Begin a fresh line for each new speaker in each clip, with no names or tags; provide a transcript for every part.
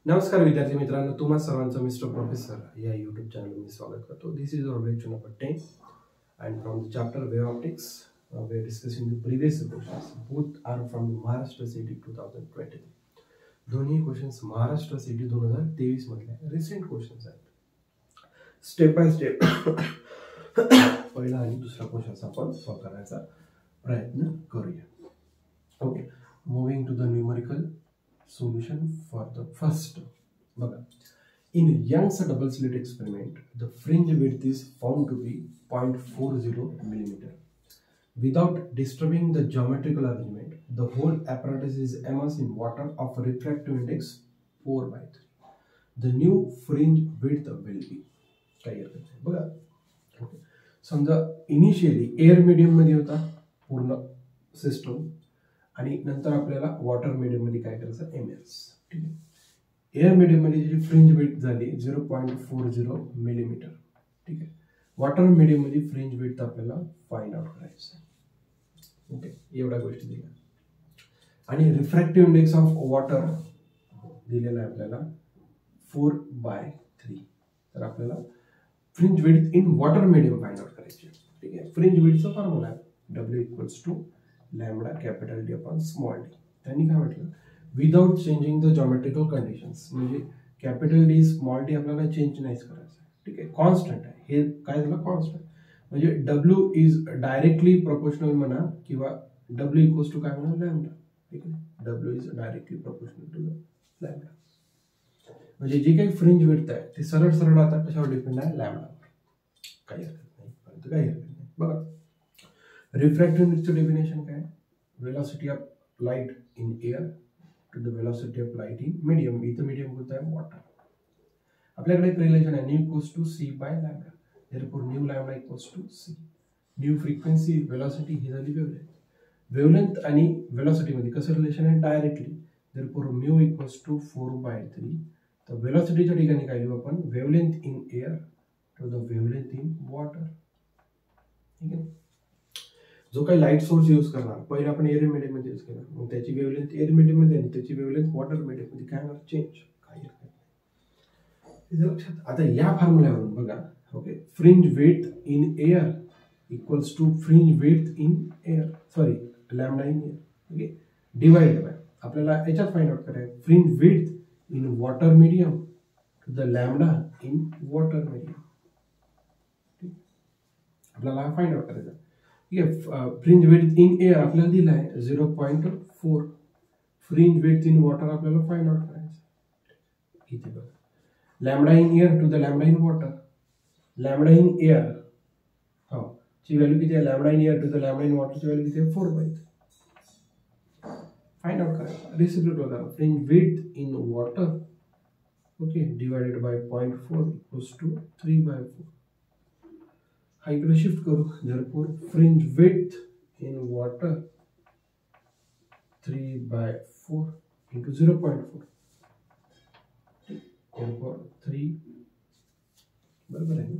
नमस्कार विद्यार्थी मित्रांनो, तुम्हा सर्वांचं मिस्टर प्रोफेसर या यूट्यूब चॅनल मी स्वागत करतो. This is our lecture number 10 and from the chapter Wave Optics we are discussing the previous questions. Both are from the Maharashtra CET 2023. दोन्ही क्वेश्चन्स महाराष्ट्र CET 2023 मधले रिसेंट क्वेश्चन्स आहेत. Step by step पहिला आणि दुसरा question आपण solve करण्याचा प्रयत्न करूया. Okay, moving to the numerical solution for the first. In Young's double slit experiment, the fringe width is found to be 0.40 millimeter. Without disturbing the geometrical arrangement, the whole apparatus is immersed in water of a refractive index 4/3. The new fringe width will be. काय बघा, समजा initially air medium मध्ये होता पूर्ण system आणि नंतर आपल्याला water medium मध्ये काय करायचं, एमएस. ठीक आहे, एअर मीडियम मध्ये जी फ्रिंज विड्थ झाली 0.40 मिलीमीटर. ठीक आहे, वॉटर मीडियम मध्ये फ्रिंज विड्थ आपल्याला फाइंड आउट करायचं. ओके, एवढ्या गोष्टी दिल्या आणि रिफ्रॅक्टिव्ह इंडेक्स ऑफ वॉटर दिलेला आहे आपल्याला 4/3. तर आपल्याला fringe width in water medium find out करायची. ठीक आहे, फ्रिंज विड्थचा फॉर्म्युला आहे W = lambda capital D upon small D. त्यांनी काय म्हटलं, without changing the geometrical conditions. म्हणजे कॅपिटल डी स्मॉल डी आपल्याला चेंज नाहीच करायचं. ठीक आहे, कॉन्स्टंट आहे. हे काय झालं, कॉन्स्टंट. म्हणजे W इज डायरेक्टली प्रोपोर्शनल म्हणा किंवा W = काय म्हणा, लॅम्बडा. ठीक आहे, W is directly proportional to the lambda. म्हणजे जी काही फ्रिंज विड्थ आहे ती सरळ सरळ आता कशावर डिपेंड आहे, लॅम्बडावर. काही हरकत नाही, परंतु काही हरकत नाही. बघा, रिफ्रॅक्टिव्ह इंडेक्सचं डेफिनेशन काय, velocity of light in air to the velocity of light in medium. इथं मीडियम कोणतं आहे, वॉटर. आपल्याकडे एक रिलेशन आहे, nu = C/λ. Therefore nu lambda = C. Nu frequency velocity ही झाली वेवलेंथ. वेवलेंथ आणि वेलोसिटी मध्ये कसं रिलेशन आहे, डायरेक्टली. Therefore mu = 4/3. तर वेलोसिटीच्या ठिकाणी काय लिहू आपण, wavelength in air to the wavelength in water. ठीक आहे, जो काही लाईट सोर्स यूज करणार, पहिले आपण एअर मीडियम मध्ये यूज केला, मग त्याची वेवलेंथ एअर मीडियम मध्ये आणि त्याची वेवलेंथ वॉटर मीडियम मध्ये काय होणार, चेंज. काही लक्षात. आता या फॉर्म्युल्यावरून बघा, okay, fringe width in air = fringe width in air, sorry lambda in air. Okay, divided by आपल्याला याच्यात फाइंड आउट करायचं, fringe width in water medium to the lambda in water medium. आपल्याला हा फाइंड आउट करायचा. ठीक आहे, fringe width in air आपल्याला दिला आहे 0.4. फ्रिंज विड्थ इन वॉटर आपल्याला फाइंड आउट करायचं. इथे बघा, lambda in air to the lambda in water. Lambda in air हो ची व्हॅल्यू किती आहे, lambda in air to the lambda in water ची व्हॅल्यू किती आहे, 4/3. फाइंड आउट करायचं. रेसिप्रोकेट बघा, fringe width in water, okay, divided by 0.4 = 3/4. हा इकडे शिफ्ट करू. Therefore fringe width in water 3/4 into 0.4. Therefore 3 बरोबर आहे,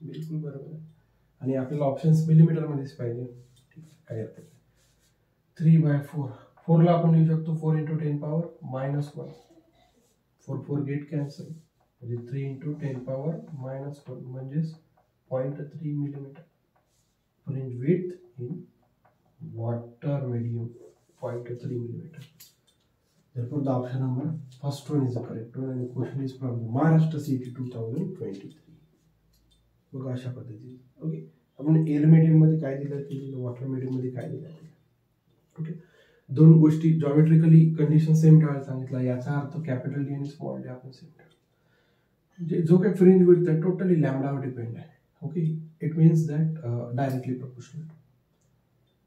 बिलकुल बरोबर आहे. आणि आपल्याला ऑप्शन्स मिलीमीटर मध्येच पाहिजे. ठीक आहे, काय हरकत नाही. 3/4. 4 ला आपण लिहू शकतो 4 × 10⁻⁻1. 4 गेट कॅन्सल, म्हणजे 3 × 10⁻⁻1 म्हणजेच 0.3 millimetre. Fringe width in water medium 0.3 millimeter. Therefore, the option number first one is the correct one, and the question is from the Maharashtra CET 2023. बघा अशा पद्धतीने. ओके, आपण एअर मीडियम मध्ये काय दिलं ते दिलं, वॉटर मीडियम मध्ये काय दिलं ते. ओके, दोन गोष्टी जॉमेट्रिकली कंडिशन सेम ठेवायला सांगितलं, याचा अर्थ कॅपिटल डी आणि स्मॉल डी आपण सेम ठेवतो. म्हणजे जो काही फ्रिंज विड्थ आहे टोटली लॅम्बडावर डिपेंड आहे. Okay, it means that directly proportional.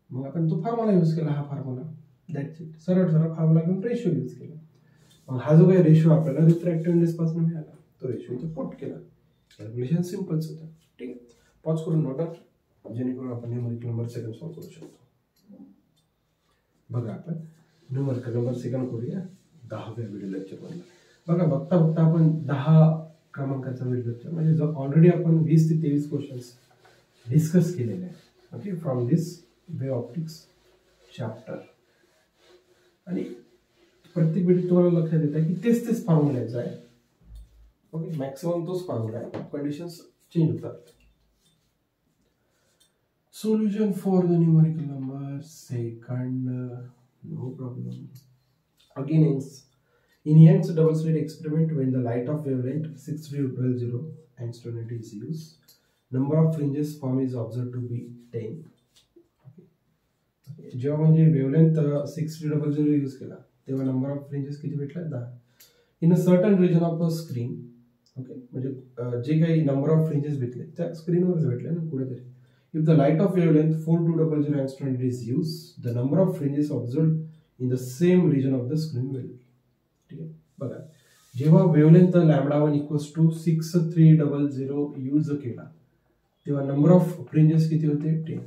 मग आपण तो फॉर्म्युला यूज केला, हा फॉर्म्युला, दॅट्स इट. सरळ सरळ फॉर्म्युला घेऊन रेशिओ यूज केला. मग हा जो काही रेशिओ आपल्याला रिफ्रॅक्टिव्ह इंडेक्स पासून मिळाला, तो रेशिओ इथे पुट केला. कॅल्क्युलेशन सिम्पलच होतं. ठीक आहे, पॉज करून नोट डाउन, जेणेकरून आपण न्यूमेरिकल नंबर सेकंड सॉल्व करू शकतो. बघा, आपण न्यूमेरिकल नंबर सेकंड करूया 10व्या व्हिडिओ लेक्चर मध्ये. बघा, बघता बघता आपण 10 क्रमांकाचा व्हिडिओ लेक्चर, म्हणजे जो ऑलरेडी आपण 20 ते 23 क्वेश्चन्स डिस्कस केलेले आहे. Okay, from this wave optics chapter. आणि प्रत्येक वेळी तुम्हाला लक्षात येतं की तेच फॉर्म्युलाचा आहे. ओके, मॅक्सिमम तोच फॉर्म्युला आहे, कंडिशन्स चेंज होतात. Solution for the numerical number second, no problem. Again, in Young's double slit experiment, when the light of wavelength 630 angstrom is used, number of fringes formed is observed to be 10. Okay. जेव्हा म्हणजे wavelength 6300 use केला तेव्हा number of fringes किती भेटले? 10. In a certain region of the screen. Okay, म्हणजे जे काही number of fringes भेटले त्या स्क्रीनवरच भेटले ना कुठेतरी. If the light of wavelength 4200 angstrom is used, the number of fringes observed in the same region of the screen will be. ठीक आहे, बघा जेव्हा वेवलेंथ λ1 इक्वल्स टू 6300 यूज केला तेव्हा नंबर ऑफ फ्रिंजेस किती होते? 10.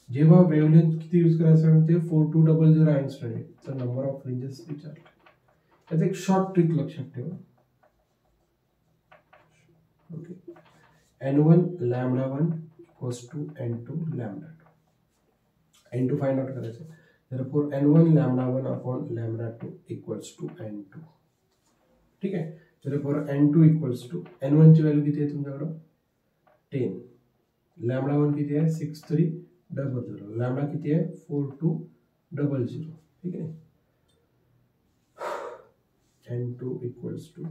जेव्हा वेवलेंथ किती यूज करायचं होते? 4200 angstrom तर नंबर ऑफ फ्रिंजेस विचारले. त्यात एक शॉर्ट ट्रिक लक्षात ठेवा. Okay, n1 λ1 equals to n2 λ2. n2 find out करायचं. therefore n1 λ1 upon λ2 equals to n2. ठीक आहे, therefore n2 equals to n1 ची व्हॅल्यू किती आहे तुमच्याकडे? 10. λ1 किती आहे? 6300. लॅम्बडा किती आहे? 4200. ठीक आहे, n2 equals to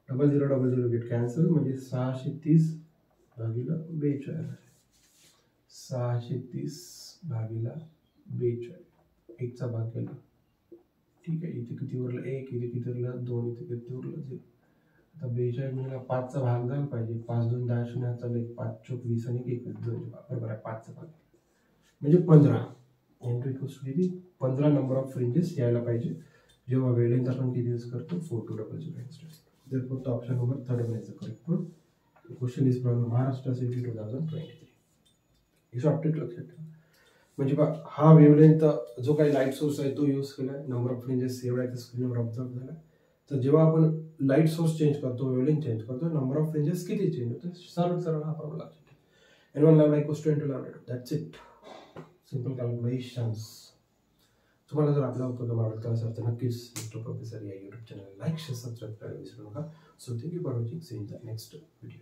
0000 get cancel म्हणजे 630 भागिले 42. 630 भागिले 42 एक चा भाग केला. ठीक आहे, इथे किती उरलं? 1. इथे किती उरलं? 2. इथे किती उरलं? 0. आता 42 गुणिले 5 चा भाग झाला पाहिजे. 5 2 10 0 चा 1 5 चौक 20 आणि 1 2 बरोबर आहे. 5 चा भाग म्हणजे 15. n2 इक्वल्स टू किती? 15 नंबर ऑफ फ्रिंजेस यायला पाहिजे जेव्हा वेवलेंथ आपण किती यूज करतो? 4200 angstrom. therefore the option number 31 is the correct one. The question is from Maharashtra CET 2023. हे शॉर्ट ट्रिक लक्षात ठेवा. म्हणजे बघा हा वेवलेंथ जो काही लाईट सोर्स आहे तो यूज केला, नंबर ऑफ फ्रिंजेस एवढ्या त्या स्क्रीनवर ऑब्झर्व झाला. तर जेव्हा आपण लाईट सोर्स चेंज करतो, वेवलेंथ चेंज करतो, नंबर ऑफ फ्रिंजेस किती चेंज होते? सरळ हा फॉर्म्युला लक्षात ठेवा. n1 λ equals to n2 λ2. That's it. Simple calculations. तुम्हाला जर आपला उपक्रम आवडला असेल तर नक्कीच मिस्टर प्रोफेसर या YouTube channel like share subscribe करायला विसरू नका. So thank you for watching. See in the next video.